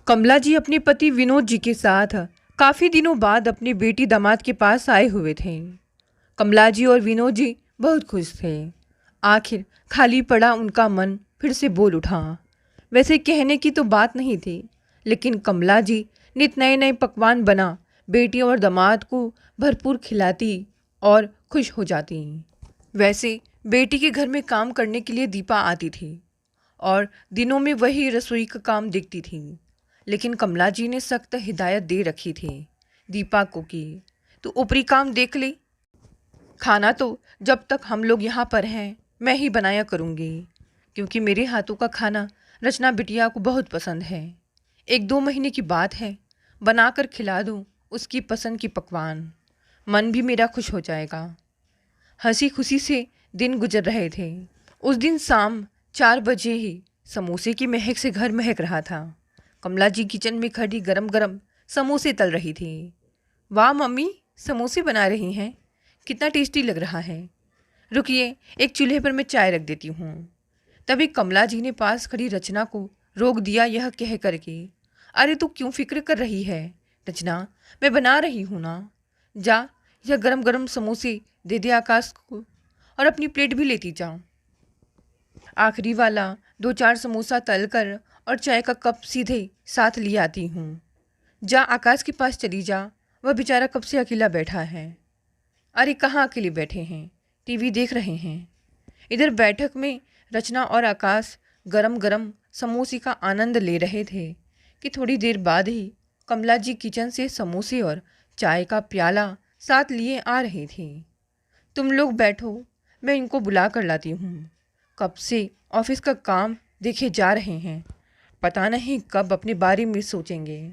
कमला जी अपने पति विनोद जी के साथ काफ़ी दिनों बाद अपनी बेटी दामाद के पास आए हुए थे। कमला जी और विनोद जी बहुत खुश थे। आखिर खाली पड़ा उनका मन फिर से बोल उठा। वैसे कहने की तो बात नहीं थी, लेकिन कमला जी नित नए नए पकवान बना बेटी और दामाद को भरपूर खिलाती और खुश हो जाती। वैसे बेटी के घर में काम करने के लिए दीपा आती थी और दिनों में वही रसोई का काम देखती थी। लेकिन कमला जी ने सख्त हिदायत दे रखी थी दीपा को कि तू ऊपरी काम देख ले, खाना तो जब तक हम लोग यहाँ पर हैं मैं ही बनाया करूँगी, क्योंकि मेरे हाथों का खाना रचना बिटिया को बहुत पसंद है। 1-2 महीने की बात है, बनाकर खिला दूँ उसकी पसंद की पकवान, मन भी मेरा खुश हो जाएगा। हंसी खुशी से दिन गुजर रहे थे। उस दिन शाम 4 बजे ही समोसे की महक से घर महक रहा था। कमला जी किचन में खड़ी गरम गरम समोसे तल रही थी। वाह मम्मी, समोसे बना रही हैं, कितना टेस्टी लग रहा है। रुकिए, एक चूल्हे पर मैं चाय रख देती हूँ। तभी कमला जी ने पास खड़ी रचना को रोक दिया यह कह करके, अरे तू क्यों फिक्र कर रही है रचना, मैं बना रही हूँ ना। जा, यह गरम गरम समोसे दे दे आकाश को और अपनी प्लेट भी लेती जा। आखिरी वाला 2-4 समोसा तल कर और चाय का कप सीधे साथ ले आती हूँ। जा आकाश के पास चली जा, वह बेचारा कब से अकेला बैठा है। अरे कहाँ अकेले बैठे हैं, टीवी देख रहे हैं। इधर बैठक में रचना और आकाश गरम गरम समोसे का आनंद ले रहे थे कि थोड़ी देर बाद ही कमला जी किचन से समोसे और चाय का प्याला साथ लिए आ रही थी। तुम लोग बैठो, मैं इनको बुला कर लाती हूँ। कब से ऑफिस का काम देखे जा रहे हैं, पता नहीं कब अपने बारे में सोचेंगे।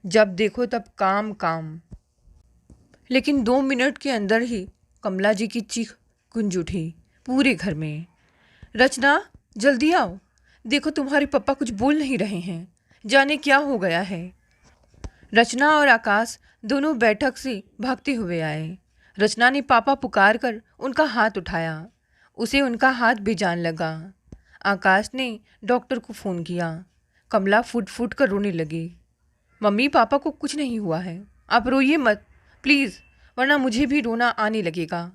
जब देखो तब काम काम। लेकिन 2 मिनट के अंदर ही कमला जी की चीख गूंज उठी पूरे घर में। रचना, जल्दी आओ, देखो तुम्हारे पापा कुछ बोल नहीं रहे हैं, जाने क्या हो गया है। रचना और आकाश दोनों बैठक से भागते हुए आए। रचना ने पापा पुकार कर उनका हाथ उठाया, उसे उनका हाथ बेजान लगा। आकाश ने डॉक्टर को फ़ोन किया। कमला फूट फूट कर रोने लगी। मम्मी, पापा को कुछ नहीं हुआ है, आप रोइए मत प्लीज़, वरना मुझे भी रोना आने लगेगा।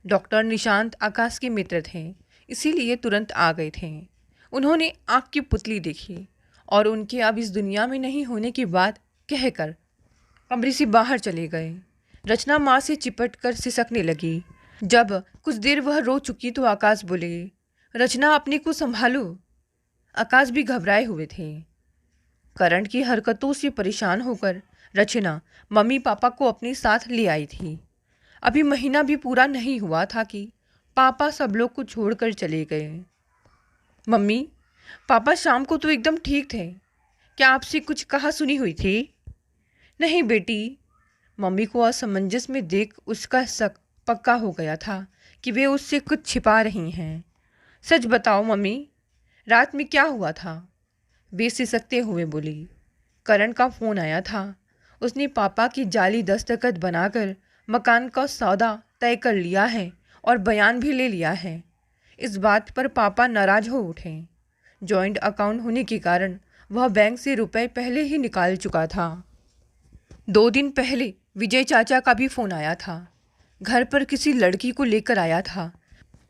डॉक्टर निशांत आकाश के मित्र थे, इसीलिए तुरंत आ गए थे। उन्होंने आँख की पुतली देखी और उनके अब इस दुनिया में नहीं होने की बात कहकर कमरे से बाहर चले गए। रचना माँ से चिपट कर सिसकने लगी। जब कुछ देर वह रो चुकी तो आकाश बोले, रचना अपने को संभालो। आकाश भी घबराए हुए थे। करण की हरकतों से परेशान होकर रचना मम्मी पापा को अपने साथ ले आई थी। अभी महीना भी पूरा नहीं हुआ था कि पापा सब लोग को छोड़कर चले गए। मम्मी, पापा शाम को तो एकदम ठीक थे, क्या आपसे कुछ कहा सुनी हुई थी? नहीं बेटी। मम्मी को असमंजस में देख उसका शक पक्का हो गया था कि वे उससे कुछ छिपा रही हैं। सच बताओ मम्मी, रात में क्या हुआ था? वे सिसकते हुए बोली। करण का फ़ोन आया था, उसने पापा की जाली दस्तखत बनाकर मकान का सौदा तय कर लिया है और बयान भी ले लिया है। इस बात पर पापा नाराज़ हो उठे। जॉइंट अकाउंट होने के कारण वह बैंक से रुपए पहले ही निकाल चुका था। 2 दिन पहले विजय चाचा का भी फ़ोन आया था। घर पर किसी लड़की को लेकर आया था,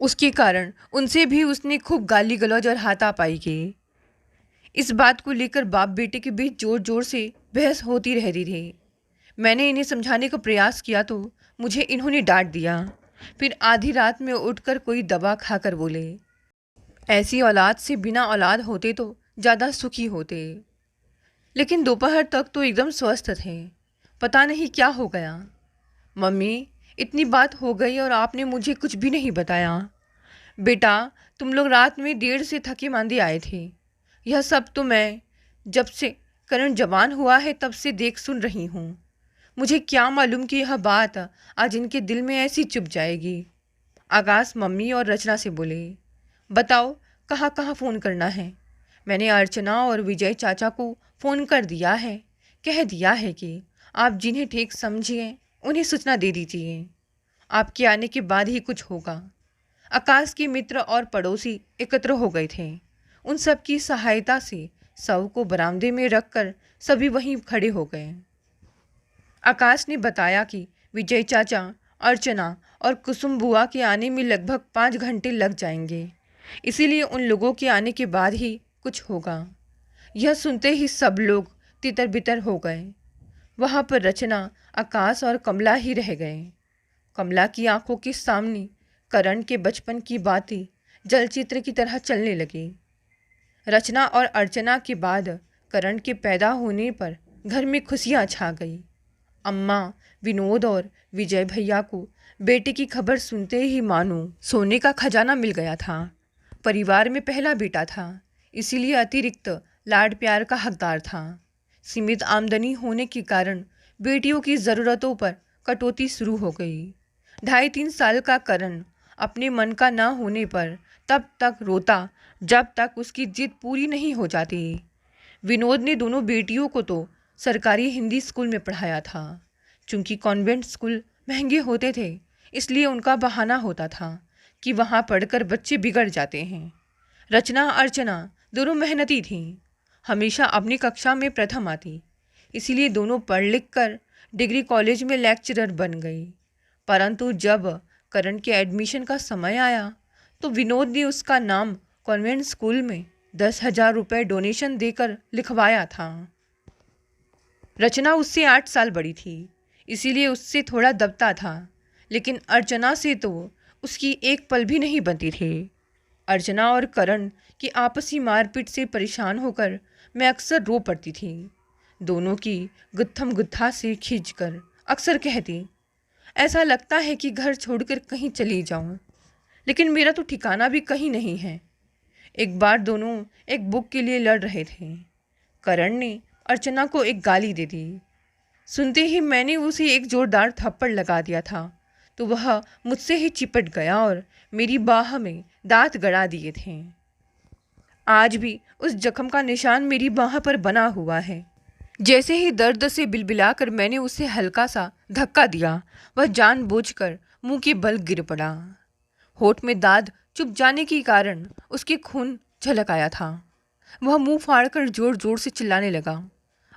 उसके कारण उनसे भी उसने खूब गाली गलौज और हाथापाई की। इस बात को लेकर बाप बेटे के बीच जोर जोर से बहस होती रहती थी। मैंने इन्हें समझाने का प्रयास किया तो मुझे इन्होंने डांट दिया। फिर आधी रात में उठकर कोई दवा खाकर बोले, ऐसी औलाद से बिना औलाद होते तो ज़्यादा सुखी होते। लेकिन दोपहर तक तो एकदम स्वस्थ थे, पता नहीं क्या हो गया। मम्मी, इतनी बात हो गई और आपने मुझे कुछ भी नहीं बताया। बेटा, तुम लोग रात में देर से थके मांदे आए थे। यह सब तो मैं जब से करण जवान हुआ है तब से देख सुन रही हूँ। मुझे क्या मालूम कि यह बात आज इनके दिल में ऐसी चुभ जाएगी। आकाश मम्मी और रचना से बोले, बताओ कहाँ कहाँ फ़ोन करना है? मैंने अर्चना और विजय चाचा को फ़ोन कर दिया है, कह दिया है कि आप जिन्हें ठीक समझिए उन्हें सूचना दे दीजिए। आपके आने के बाद ही कुछ होगा। आकाश के मित्र और पड़ोसी एकत्र हो गए थे। उन सब की सहायता से शव को बरामदे में रखकर सभी वहीं खड़े हो गए। आकाश ने बताया कि विजय चाचा, अर्चना और कुसुम बुआ के आने में लगभग 5 घंटे लग जाएंगे, इसीलिए उन लोगों के आने के बाद ही कुछ होगा। यह सुनते ही सब लोग तितर बितर हो गए। वहाँ पर रचना, आकाश और कमला ही रह गए। कमला की आंखों के सामने करण के बचपन की बातें जलचित्र की तरह चलने लगी। रचना और अर्चना के बाद करण के पैदा होने पर घर में खुशियाँ छा गई। अम्मा, विनोद और विजय भैया को बेटे की खबर सुनते ही मानो सोने का खजाना मिल गया था। परिवार में पहला बेटा था, इसीलिए अतिरिक्त लाड प्यार का हकदार था। सीमित आमदनी होने के कारण बेटियों की ज़रूरतों पर कटौती शुरू हो गई। 2.5-3 साल का करण अपने मन का ना होने पर तब तक रोता जब तक उसकी जिद पूरी नहीं हो जाती। विनोद ने दोनों बेटियों को तो सरकारी हिंदी स्कूल में पढ़ाया था। चूंकि कॉन्वेंट स्कूल महंगे होते थे, इसलिए उनका बहाना होता था कि वहाँ पढ़कर बच्चे बिगड़ जाते हैं। रचना, अर्चना दोनों मेहनती थीं, हमेशा अपनी कक्षा में प्रथम आती, इसीलिए दोनों पढ़ लिख कर डिग्री कॉलेज में लेक्चरर बन गई। परंतु जब करण के एडमिशन का समय आया तो विनोद ने उसका नाम कॉन्वेंट स्कूल में 10,000 रुपये डोनेशन देकर लिखवाया था। रचना उससे 8 साल बड़ी थी, इसीलिए उससे थोड़ा दबता था, लेकिन अर्चना से तो उसकी एक पल भी नहीं बनती थी। अर्चना और करण की आपसी मारपीट से परेशान होकर मैं अक्सर रो पड़ती थी। दोनों की गुत्थम गुत्था से खींचकर अक्सर कहती, ऐसा लगता है कि घर छोड़कर कहीं चली जाऊं, लेकिन मेरा तो ठिकाना भी कहीं नहीं है। एक बार दोनों एक बुक के लिए लड़ रहे थे। करण ने अर्चना को एक गाली दे दी। सुनते ही मैंने उसे एक जोरदार थप्पड़ लगा दिया था, तो वह मुझसे ही चिपट गया और मेरी बाह में दांत गड़ा दिए थे। आज भी उस जख्म का निशान मेरी बाह पर बना हुआ है। जैसे ही दर्द से बिलबिलाकर मैंने उसे हल्का सा धक्का दिया, वह जानबूझकर मुंह के बल गिर पड़ा। होठ में दाद चुभ जाने के कारण उसके खून झलक आया था। वह मुंह फाड़कर जोर जोर से चिल्लाने लगा।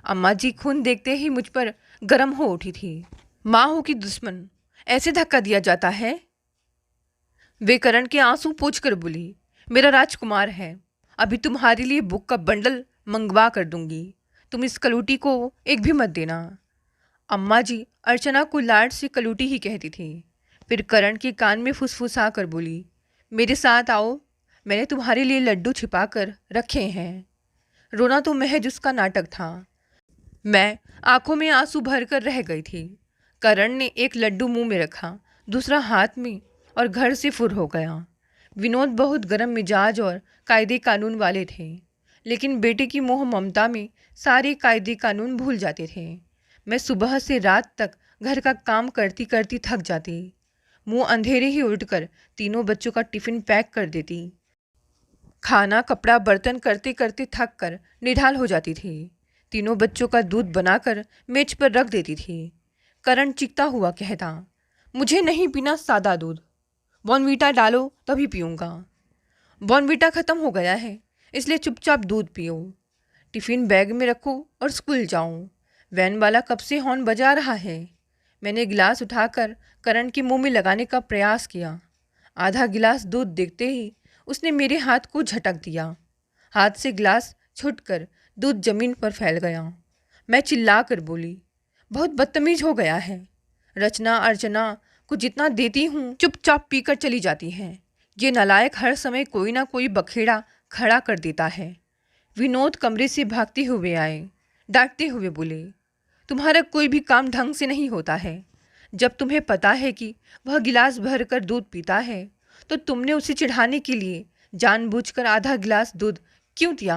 अम्मा जी खून देखते ही मुझ पर गर्म हो उठी थी। माँ हो कि दुश्मन, ऐसे धक्का दिया जाता है? वे करण के आंसू पोंछकर बोली, मेरा राजकुमार है, अभी तुम्हारे लिए बुक का बंडल मंगवा कर दूंगी, तुम इस कलूटी को एक भी मत देना। अम्मा जी अर्चना को लाड से कलूटी ही कहती थी। फिर करण के कान में फुसफुसा कर बोली, मेरे साथ आओ, मैंने तुम्हारे लिए लड्डू छिपा कर रखे हैं। रोना तो महज उसका नाटक था। मैं आंखों में आंसू भर कर रह गई थी। करण ने एक लड्डू मुंह में रखा, दूसरा हाथ में, और घर से फुर हो गया। विनोद बहुत गर्म मिजाज और कायदे कानून वाले थे, लेकिन बेटे की मोह ममता में सारे कायदे कानून भूल जाते थे। मैं सुबह से रात तक घर का काम करती करती थक जाती। मुंह अंधेरे ही उठकर तीनों बच्चों का टिफ़िन पैक कर देती। खाना, कपड़ा, बर्तन करते करते थक कर निढाल हो जाती थी। तीनों बच्चों का दूध बनाकर मेज पर रख देती थी। करण चीखता हुआ कहता, मुझे नहीं पीना सादा दूध, बॉर्नवीटा डालो तभी पीऊँगा। बॉर्नवीटा ख़त्म हो गया है, इसलिए चुपचाप दूध पियो। टिफ़िन बैग में रखो और स्कूल जाओ। वैन वाला कब से हॉर्न बजा रहा है। मैंने गिलास उठाकर करण के मुंह में लगाने का प्रयास किया। आधा गिलास दूध देखते ही उसने मेरे हाथ को झटक दिया। हाथ से गिलास छूटकर दूध जमीन पर फैल गया। मैं चिल्ला कर बोली, बहुत बदतमीज हो गया है। रचना, अर्चना को जितना देती हूँ चुपचाप पीकर चली जाती हैं। ये नालायक हर समय कोई ना कोई बखेड़ा खड़ा कर देता है। विनोद कमरे से भागते हुए आए, डांटते हुए बोले, तुम्हारा कोई भी काम ढंग से नहीं होता है। जब तुम्हें पता है कि वह गिलास भर कर दूध पीता है, तो तुमने उसे चिढ़ाने के लिए जानबूझकर आधा गिलास दूध क्यों दिया?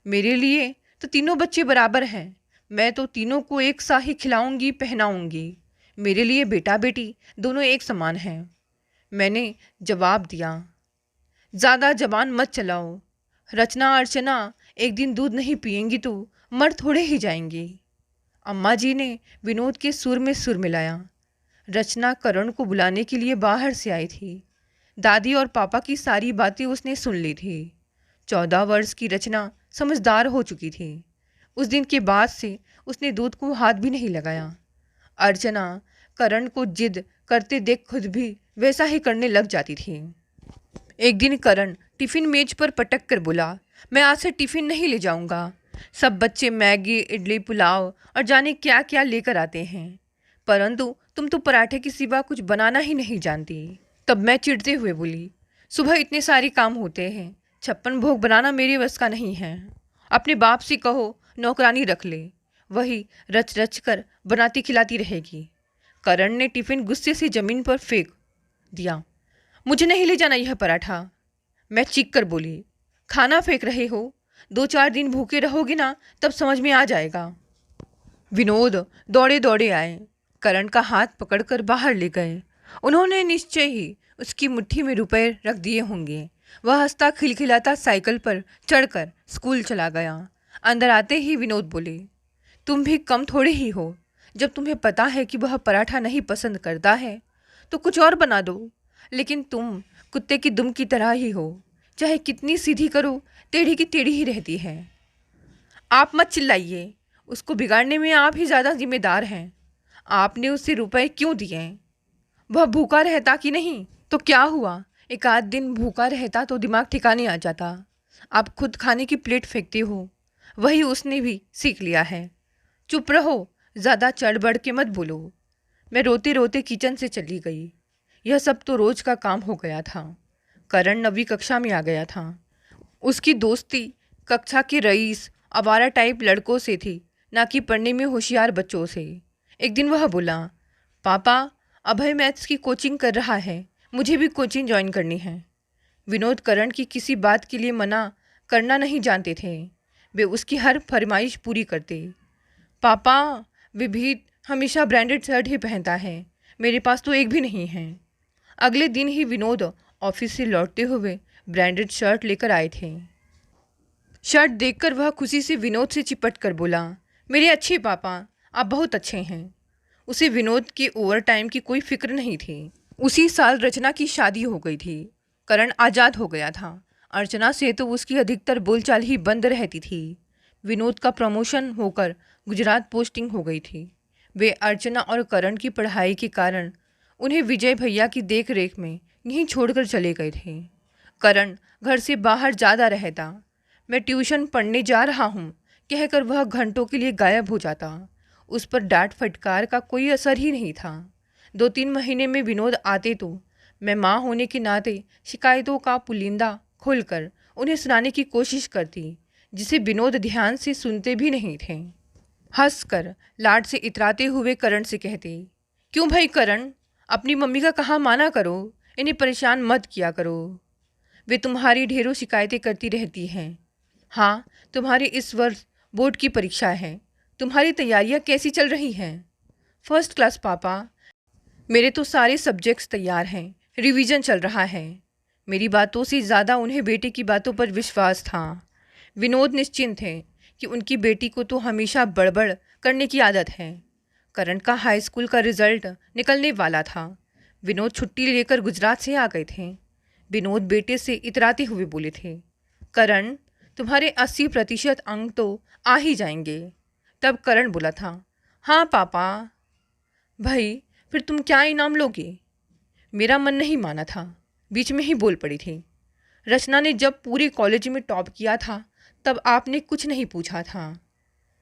मेरे लिए तो तीनों बच्चे बराबर हैं। मैं तो तीनों को एक सा ही खिलाऊंगी, पहनाऊंगी। मेरे लिए बेटा बेटी दोनों एक समान हैं। मैंने जवाब दिया, ज़्यादा जबान मत चलाओ। रचना, अर्चना एक दिन दूध नहीं पिएंगी तो मर थोड़े ही जाएंगी। अम्मा जी ने विनोद के सुर में सुर मिलाया। रचना करण को बुलाने के लिए बाहर से आई थी। दादी और पापा की सारी बातें उसने सुन ली थी। 14 वर्ष की रचना समझदार हो चुकी थी। उस दिन के बाद से उसने दूध को हाथ भी नहीं लगाया। अर्चना करण को जिद करते देख खुद भी वैसा ही करने लग जाती थी। एक दिन करण टिफ़िन मेज पर पटक कर बोला, मैं आज से टिफ़िन नहीं ले जाऊंगा। सब बच्चे मैगी, इडली, पुलाव और जाने क्या क्या लेकर आते हैं, परंतु तुम तो पराठे के सिवा कुछ बनाना ही नहीं जानती। तब मैं चिढ़ते हुए बोली, सुबह इतने सारे काम होते हैं, 56 भोग बनाना मेरे बस का नहीं है। अपने बाप से कहो नौकरानी रख ले, वही रच रच कर बनाती खिलाती रहेगी। करण ने टिफ़िन गुस्से से ज़मीन पर फेंक दिया। मुझे नहीं ले जाना यह पराठा। मैं चीख कर बोली, खाना फेंक रहे हो? 2-4 दिन भूखे रहोगे ना, तब समझ में आ जाएगा। विनोद दौड़े दौड़े आए, करण का हाथ पकड़कर बाहर ले गए। उन्होंने निश्चय ही उसकी मुट्ठी में रुपए रख दिए होंगे। वह हंसता खिलखिलाता साइकिल पर चढ़कर स्कूल चला गया। अंदर आते ही विनोद बोले, तुम भी कम थोड़े ही हो। जब तुम्हें पता है कि वह पराठा नहीं पसंद करता है तो कुछ और बना दो, लेकिन तुम कुत्ते की दुम की तरह ही हो, चाहे कितनी सीधी करो टेढ़ी की टेढ़ी ही रहती है। आप मत चिल्लाइए, उसको बिगाड़ने में आप ही ज़्यादा जिम्मेदार हैं। आपने उससे रुपए क्यों दिए? वह भूखा रहता कि नहीं तो क्या हुआ, एक आध दिन भूखा रहता तो दिमाग ठिकाने आ जाता। आप खुद खाने की प्लेट फेंकते हो, वही उसने भी सीख लिया है। चुप रहो, ज़्यादा चढ़ बढ़ के मत बोलो। मैं रोते रोते किचन से चली गई। यह सब तो रोज का काम हो गया था। करण 9वीं कक्षा में आ गया था। उसकी दोस्ती कक्षा के रईस आवारा टाइप लड़कों से थी, ना कि पढ़ने में होशियार बच्चों से। एक दिन वह बोला, पापा अभय मैथ्स की कोचिंग कर रहा है, मुझे भी कोचिंग ज्वाइन करनी है। विनोद करण की किसी बात के लिए मना करना नहीं जानते थे। वे उसकी हर फरमाइश पूरी करते। पापा विभीत हमेशा ब्रांडेड शर्ट ही पहनता है, मेरे पास तो एक भी नहीं है। अगले दिन ही विनोद ऑफिस से लौटते हुए ब्रांडेड शर्ट लेकर आए थे। शर्ट देखकर वह खुशी से विनोद से चिपट कर बोला, मेरे अच्छे पापा, आप बहुत अच्छे हैं। उसे विनोद के ओवर टाइम की कोई फिक्र नहीं थी। उसी साल रचना की शादी हो गई थी। करण आज़ाद हो गया था। अर्चना से तो उसकी अधिकतर बोलचाल ही बंद रहती थी। विनोद का प्रमोशन होकर गुजरात पोस्टिंग हो गई थी। वे अर्चना और करण की पढ़ाई के कारण उन्हें विजय भैया की देख रेख में यहीं छोड़कर चले गए थे। करण घर से बाहर ज़्यादा रहता। मैं ट्यूशन पढ़ने जा रहा हूँ कहकर वह घंटों के लिए गायब हो जाता। उस पर डांट फटकार का कोई असर ही नहीं था। 2-3 महीने में विनोद आते तो मैं माँ होने के नाते शिकायतों का पुलिंदा खोलकर उन्हें सुनाने की कोशिश करती, जिसे विनोद ध्यान से सुनते भी नहीं थे। हंसकर लाड से इतराते हुए करण से कहते, क्यों भाई करण, अपनी मम्मी का कहा माना करो, इन्हें परेशान मत किया करो। वे तुम्हारी ढेरों शिकायतें करती रहती हैं। हाँ, तुम्हारी इस वर्ष बोर्ड की परीक्षा है, तुम्हारी तैयारियां कैसी चल रही हैं? फर्स्ट क्लास पापा, मेरे तो सारे सब्जेक्ट्स तैयार हैं, रिवीजन चल रहा है। मेरी बातों से ज़्यादा उन्हें बेटे की बातों पर विश्वास था। विनोद निश्चिंत थे कि उनकी बेटी को तो हमेशा बड़बड़ करने की आदत है। करण का हाई स्कूल का रिजल्ट निकलने वाला था। विनोद छुट्टी लेकर गुजरात से आ गए थे। विनोद बेटे से इतराते हुए बोले थे, करण तुम्हारे 80% अंक तो आ ही जाएंगे। तब करण बोला था, हाँ पापा। भाई फिर तुम क्या इनाम लोगे? मेरा मन नहीं माना था, बीच में ही बोल पड़ी थी। रचना ने जब पूरे कॉलेज में टॉप किया था तब आपने कुछ नहीं पूछा था।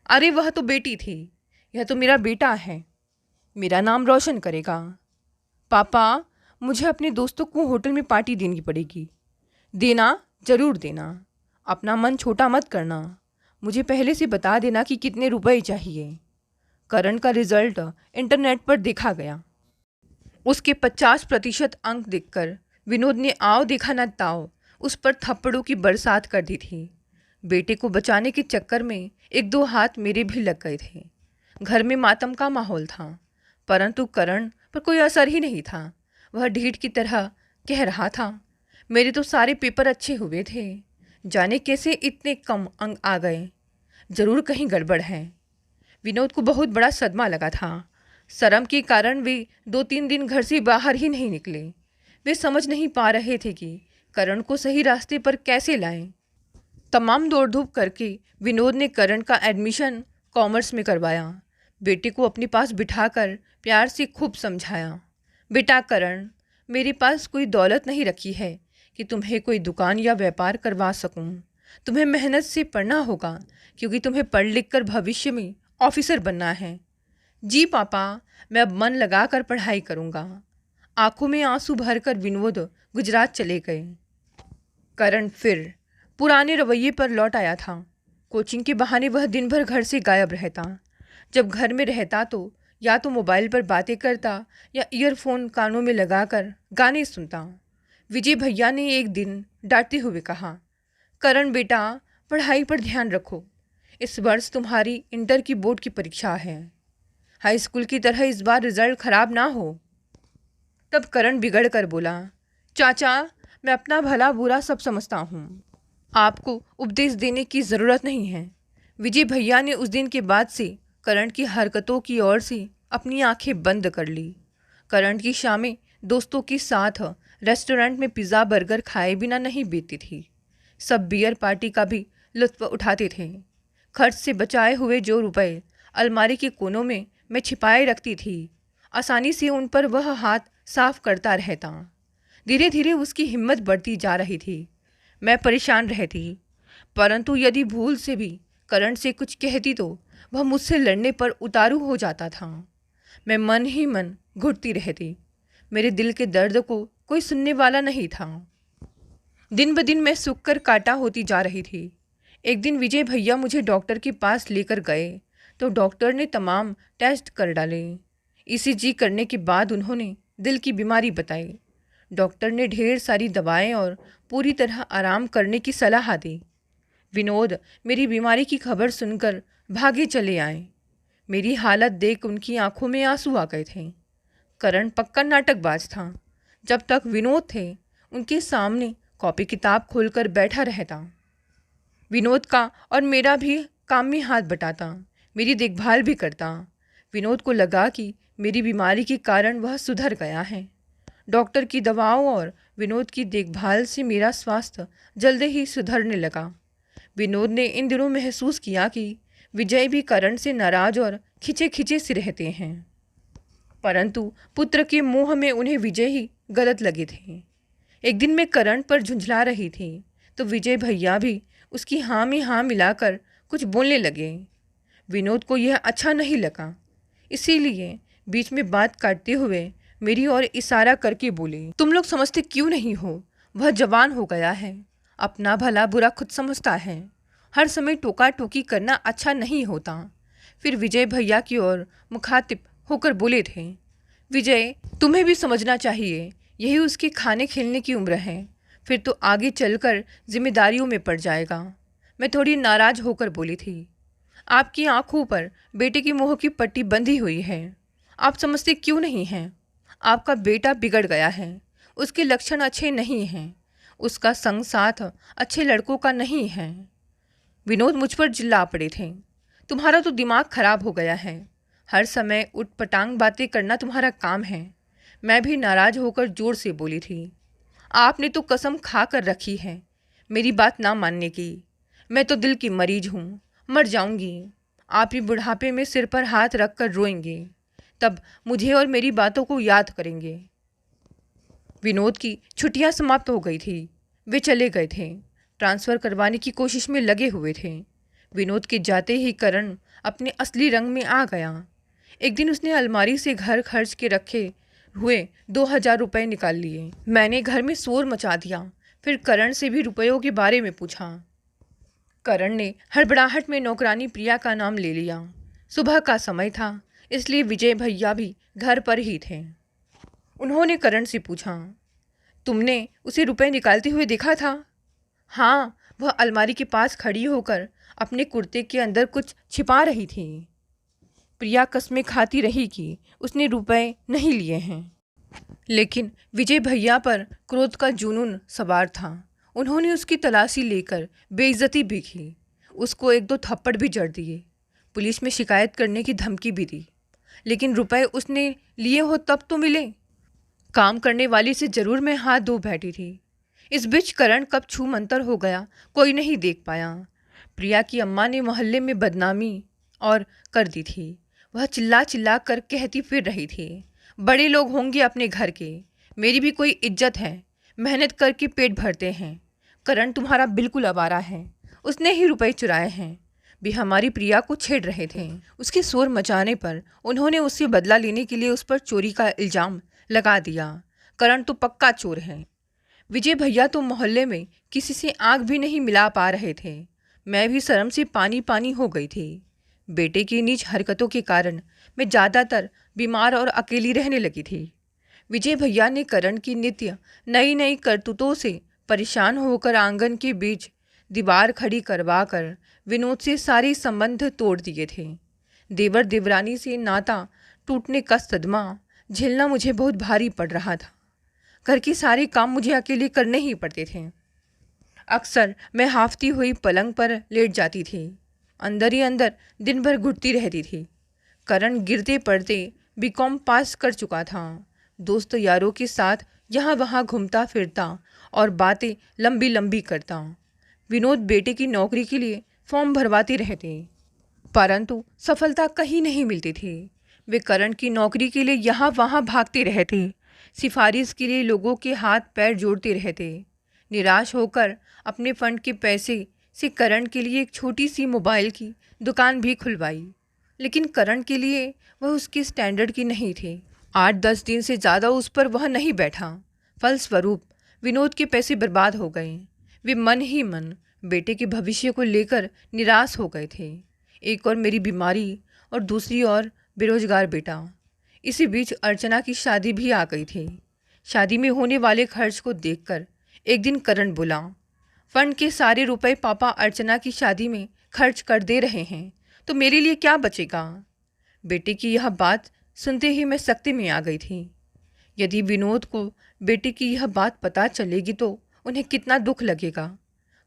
अरे वह तो बेटी थी, यह तो मेरा बेटा है, मेरा नाम रोशन करेगा। पापा मुझे अपने दोस्तों को होटल में पार्टी देनी पड़ेगी। देना, ज़रूर देना। अपना मन छोटा मत करना। मुझे पहले से बता देना कि कितने रुपए चाहिए। करण का रिजल्ट इंटरनेट पर देखा गया। उसके 50% अंक देखकर विनोद ने आओ देखा न ताओ उस पर थप्पड़ों की बरसात कर दी थी। बेटे को बचाने के चक्कर में 1-2 हाथ मेरे भी लग गए थे। घर में मातम का माहौल था, परंतु करण पर कोई असर ही नहीं था। वह ढीठ की तरह कह रहा था, मेरे तो सारे पेपर अच्छे हुए थे, जाने कैसे इतने कम अंक आ गए, ज़रूर कहीं गड़बड़ है। विनोद को बहुत बड़ा सदमा लगा था। शर्म के कारण वे 2-3 दिन घर से बाहर ही नहीं निकले। वे समझ नहीं पा रहे थे कि करण को सही रास्ते पर कैसे लाएं। तमाम दौड़ धूप करके विनोद ने करण का एडमिशन कॉमर्स में करवाया। बेटे को अपने पास बिठाकर प्यार से खूब समझाया। बेटा करण, मेरे पास कोई दौलत नहीं रखी है कि तुम्हें कोई दुकान या व्यापार करवा सकूं। तुम्हें मेहनत से पढ़ना होगा क्योंकि तुम्हें पढ़ लिख कर भविष्य में ऑफिसर बनना है। जी पापा, मैं अब मन लगाकर पढ़ाई करूंगा। आंखों में आंसू भरकर विनोद गुजरात चले गए। करण फिर पुराने रवैये पर लौट आया था। कोचिंग के बहाने वह दिन भर घर से गायब रहता। जब घर में रहता तो या तो मोबाइल पर बातें करता या ईयरफोन कानों में लगाकर गाने सुनता। विजय भैया ने एक दिन डांटते हुए कहा, करण बेटा, पढ़ाई पर ध्यान रखो। इस वर्ष तुम्हारी इंटर की बोर्ड की परीक्षा है। हाई स्कूल की तरह इस बार रिजल्ट खराब ना हो। तब करण बिगड़ कर बोला, चाचा, मैं अपना भला बुरा सब समझता हूँ। आपको उपदेश देने की ज़रूरत नहीं है। विजय भैया ने उस दिन के बाद से करण की हरकतों की ओर से अपनी आंखें बंद कर ली। करण की शामें दोस्तों के साथ रेस्टोरेंट में पिज़्ज़ा बर्गर खाए बिना नहीं बीतती थी। सब बियर पार्टी का भी लुत्फ़ उठाते थे। खर्च से बचाए हुए जो रुपए अलमारी के कोनों में मैं छिपाए रखती थी, आसानी से उन पर वह हाथ साफ करता रहता। धीरे धीरे उसकी हिम्मत बढ़ती जा रही थी। मैं परेशान रहती, परंतु यदि भूल से भी करण से कुछ कहती तो वह मुझसे लड़ने पर उतारू हो जाता था। मैं मन ही मन घुटती रहती। मेरे दिल के दर्द को कोई सुनने वाला नहीं था। दिन ब दिन मैं सूख कर कांटा होती जा रही थी। एक दिन विजय भैया मुझे डॉक्टर के पास लेकर गए तो डॉक्टर ने तमाम टेस्ट कर डाले। ईसीजी करने के बाद उन्होंने दिल की बीमारी बताई। डॉक्टर ने ढेर सारी दवाएं और पूरी तरह आराम करने की सलाह दी। विनोद मेरी बीमारी की खबर सुनकर भागे चले आए। मेरी हालत देख उनकी आंखों में आंसू आ गए थे। करण पक्का नाटकबाज था। जब तक विनोद थे उनके सामने कॉपी किताब खोलकर बैठा रहता। विनोद का और मेरा भी काम में हाथ बटाता, मेरी देखभाल भी करता। विनोद को लगा कि मेरी बीमारी के कारण वह सुधर गया है। डॉक्टर की दवाओं और विनोद की देखभाल से मेरा स्वास्थ्य जल्द ही सुधरने लगा। विनोद ने इन दिनों महसूस किया कि विजय भी करण से नाराज और खिंचे खिंचे से रहते हैं, परंतु पुत्र के मोह में उन्हें विजय ही गलत लगे थे। एक दिन मैं करण पर झुंझला रही थी तो विजय भैया भी उसकी हाँ में हाँ मिलाकर कुछ बोलने लगे। विनोद को यह अच्छा नहीं लगा, इसीलिए बीच में बात काटते हुए मेरी ओर इशारा करके बोले, तुम लोग समझते क्यों नहीं हो? वह जवान हो गया है, अपना भला बुरा खुद समझता है। हर समय टोका टोकी करना अच्छा नहीं होता। फिर विजय भैया की ओर मुखातिब होकर बोले थे, विजय, तुम्हें भी समझना चाहिए, यही उसके खाने खेलने की उम्र है, फिर तो आगे चलकर जिम्मेदारियों में पड़ जाएगा। मैं थोड़ी नाराज होकर बोली थी, आपकी आंखों पर बेटे की मोह की पट्टी बंधी हुई है, आप समझते क्यों नहीं हैं? आपका बेटा बिगड़ गया है, उसके लक्षण अच्छे नहीं हैं, उसका संग साथ अच्छे लड़कों का नहीं है। विनोद मुझ पर चिल्ला पड़े थे, तुम्हारा तो दिमाग खराब हो गया है, हर समय उठपटांग बातें करना तुम्हारा काम है। मैं भी नाराज होकर जोर से बोली थी, आपने तो कसम खा कर रखी है मेरी बात ना मानने की। मैं तो दिल की मरीज हूँ, मर जाऊंगी। आप ही बुढ़ापे में सिर पर हाथ रख कर रोएंगे, तब मुझे और मेरी बातों को याद करेंगे। विनोद की छुट्टियां समाप्त हो गई थी, वे चले गए थे। ट्रांसफ़र करवाने की कोशिश में लगे हुए थे। विनोद के जाते ही करण अपने असली रंग में आ गया। एक दिन उसने अलमारी से घर खर्च के रखे हुए 2000 रुपये निकाल लिए। मैंने घर में शोर मचा दिया, फिर करण से भी रुपयों के बारे में पूछा। करण ने हड़बड़ाहट में नौकरानी प्रिया का नाम ले लिया। सुबह का समय था, इसलिए विजय भैया भी घर पर ही थे। उन्होंने करण से पूछा, तुमने उसे रुपए निकालते हुए देखा था? हाँ, वह अलमारी के पास खड़ी होकर अपने कुर्ते के अंदर कुछ छिपा रही थी। प्रिया कसमें खाती रही कि उसने रुपए नहीं लिए हैं, लेकिन विजय भैया पर क्रोध का जुनून सवार था। उन्होंने उसकी तलाशी लेकर बेइज्जती भी की, उसको 1-2 थप्पड़ भी जड़ दिए, पुलिस में शिकायत करने की धमकी भी दी। लेकिन रुपए उसने लिए हो तब तो मिले। काम करने वाली से ज़रूर मैं हाथ धो बैठी थी। इस बीच करण कब छू मंतर हो गया कोई नहीं देख पाया। प्रिया की अम्मा ने मोहल्ले में बदनामी और कर दी थी। वह चिल्ला चिल्ला कर कहती फिर रही थी, बड़े लोग होंगे अपने घर के, मेरी भी कोई इज्जत है, मेहनत करके पेट भरते हैं। करण तुम्हारा बिल्कुल आवारा है, उसने ही रुपए चुराए हैं। भी हमारी प्रिया को छेड़ रहे थे। उसके शोर मचाने पर उन्होंने उससे बदला लेने के लिए उस पर चोरी का इल्ज़ाम लगा दिया। करण तो पक्का चोर है। विजय भैया तो मोहल्ले में किसी से आंख भी नहीं मिला पा रहे थे। मैं भी शर्म से पानी पानी हो गई थी। बेटे की नीच हरकतों के कारण मैं ज़्यादातर बीमार और अकेली रहने लगी थी। विजय भैया ने करण की नित्य नई नई करतूतों से परेशान होकर आंगन के बीच दीवार खड़ी करवा कर विनोद से सारे संबंध तोड़ दिए थे। देवर देवरानी से नाता टूटने का सदमा झेलना मुझे बहुत भारी पड़ रहा था। घर के सारे काम मुझे अकेले करने ही पड़ते थे। अक्सर मैं हाफती हुई पलंग पर लेट जाती थी, अंदर ही अंदर दिन भर घुटती रहती थी। करण गिरते पड़ते बीकॉम पास कर चुका था। दोस्त यारों के साथ यहाँ वहाँ घूमता फिरता और बातें लंबी लंबी करता। विनोद बेटे की नौकरी के लिए फॉर्म भरवाते रहते, परंतु सफलता कहीं नहीं मिलती थी। वे करण की नौकरी के लिए यहाँ वहाँ भागते रहते, सिफारिश के लिए लोगों के हाथ पैर जोड़ते रहते। निराश होकर अपने फंड के पैसे से करण के लिए एक छोटी सी मोबाइल की दुकान भी खुलवाई, लेकिन करण के लिए वह उसके स्टैंडर्ड की नहीं थे। 8-10 दिन से ज़्यादा उस पर वह नहीं बैठा। फलस्वरूप विनोद के पैसे बर्बाद हो गए। वे मन ही मन बेटे के भविष्य को लेकर निराश हो गए थे। एक और मेरी बीमारी और दूसरी ओर बेरोजगार बेटा। इसी बीच अर्चना की शादी भी आ गई थी। शादी में होने वाले खर्च को देखकर एक दिन करण बोला, फंड के सारे रुपए पापा अर्चना की शादी में खर्च कर दे रहे हैं, तो मेरे लिए क्या बचेगा। बेटे की यह बात सुनते ही मैं सख्ती में आ गई थी। यदि विनोद को बेटे की यह बात पता चलेगी तो उन्हें कितना दुख लगेगा।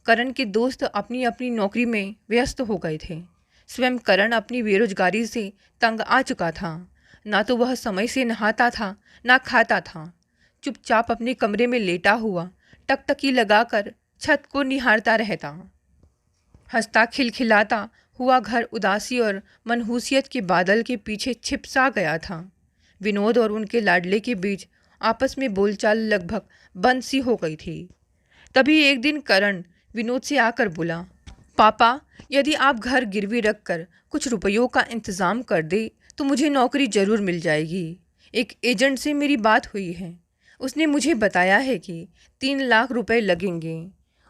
करण के दोस्त अपनी अपनी नौकरी में व्यस्त हो गए थे। स्वयं करण अपनी बेरोजगारी से तंग आ चुका था। ना तो वह समय से नहाता था, ना खाता था। चुपचाप अपने कमरे में लेटा हुआ टकटकी लगाकर छत को निहारता रहता। हंसता खिलखिलाता हुआ घर उदासी और मनहूसियत के बादल के पीछे छिप सा गया था। विनोद और उनके लाडले के बीच आपस में बोलचाल लगभग बंद सी हो गई थी। तभी एक दिन करण विनोद से आकर बोला, पापा, यदि आप घर गिरवी रख कर कुछ रुपयों का इंतज़ाम कर दे तो मुझे नौकरी ज़रूर मिल जाएगी। एक एजेंट से मेरी बात हुई है, उसने मुझे बताया है कि 3 लाख रुपए लगेंगे।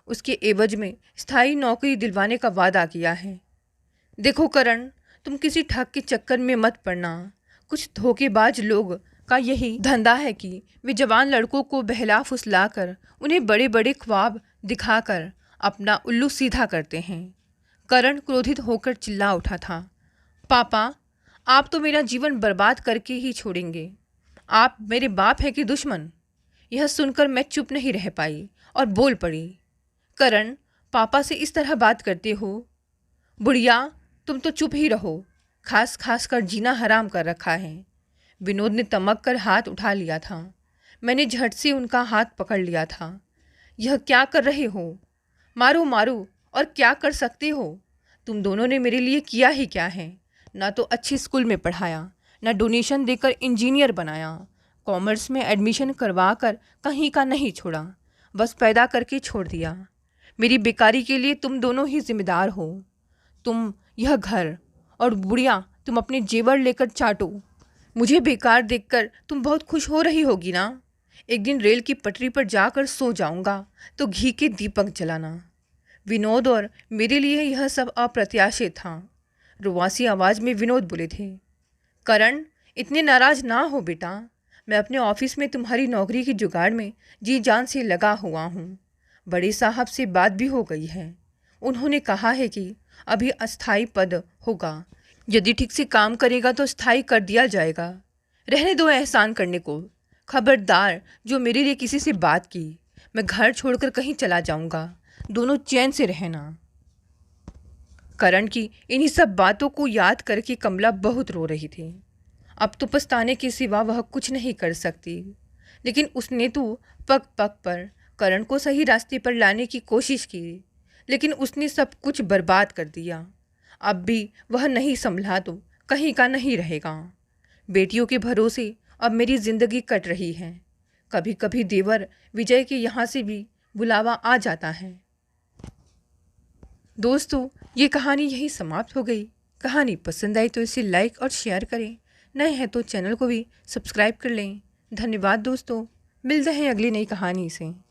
उसके एवज में स्थायी नौकरी दिलवाने का वादा किया है। देखो करण, तुम किसी ठग के चक्कर में मत पड़ना। कुछ धोखेबाज लोग का यही धंधा है कि वे जवान लड़कों को बहला फुसला कर उन्हें बड़े बड़े ख्वाब दिखाकर अपना उल्लू सीधा करते हैं। करण क्रोधित होकर चिल्ला उठा था, पापा, आप तो मेरा जीवन बर्बाद करके ही छोड़ेंगे। आप मेरे बाप हैं कि दुश्मन। यह सुनकर मैं चुप नहीं रह पाई और बोल पड़ी, करण, पापा से इस तरह बात करते हो? बुढ़िया, तुम तो चुप ही रहो। खास खास कर जीना हराम कर रखा है। विनोद ने तमक कर हाथ उठा लिया था। मैंने झट से उनका हाथ पकड़ लिया था। यह क्या कर रहे हो? मारो मारो, और क्या कर सकते हो? तुम दोनों ने मेरे लिए किया ही क्या है? ना तो अच्छे स्कूल में पढ़ाया, ना डोनेशन देकर इंजीनियर बनाया, कॉमर्स में एडमिशन करवा कर कहीं का नहीं छोड़ा, बस पैदा करके छोड़ दिया। मेरी बेकारी के लिए तुम दोनों ही जिम्मेदार हो। तुम, यह घर, और बुढ़िया तुम अपने जेवर लेकर चाटो। मुझे बेकार देखकर तुम बहुत खुश हो रही होगी ना? एक दिन रेल की पटरी पर जाकर सो जाऊंगा तो घी के दीपक जलाना। विनोद और मेरे लिए यह सब अप्रत्याशित था। रुआसी आवाज़ में विनोद बोले थे, करण, इतने नाराज ना हो बेटा। मैं अपने ऑफिस में तुम्हारी नौकरी की जुगाड़ में जी जान से लगा हुआ हूँ। बड़े साहब से बात भी हो गई है। उन्होंने कहा है कि अभी अस्थाई पद होगा, यदि ठीक से काम करेगा तो स्थायी कर दिया जाएगा। रहने दो एहसान करने को। खबरदार जो मेरे लिए किसी से बात की, मैं घर छोड़कर कहीं चला जाऊंगा। दोनों चैन से रहना। करण की इन्हीं सब बातों को याद करके कमला बहुत रो रही थी। अब तो पछताने के सिवा वह कुछ नहीं कर सकती, लेकिन उसने तो पग पग पर करण को सही रास्ते पर लाने की कोशिश की, लेकिन उसने सब कुछ बर्बाद कर दिया। अब भी वह नहीं संभला तो कहीं का नहीं रहेगा। बेटियों के भरोसे अब मेरी जिंदगी कट रही है। कभी कभी देवर विजय के यहाँ से भी बुलावा आ जाता है। दोस्तों, ये कहानी यहीं समाप्त हो गई। कहानी पसंद आई तो इसे लाइक और शेयर करें। नए हैं तो चैनल को भी सब्सक्राइब कर लें। धन्यवाद दोस्तों, मिलते हैं अगली नई कहानी से।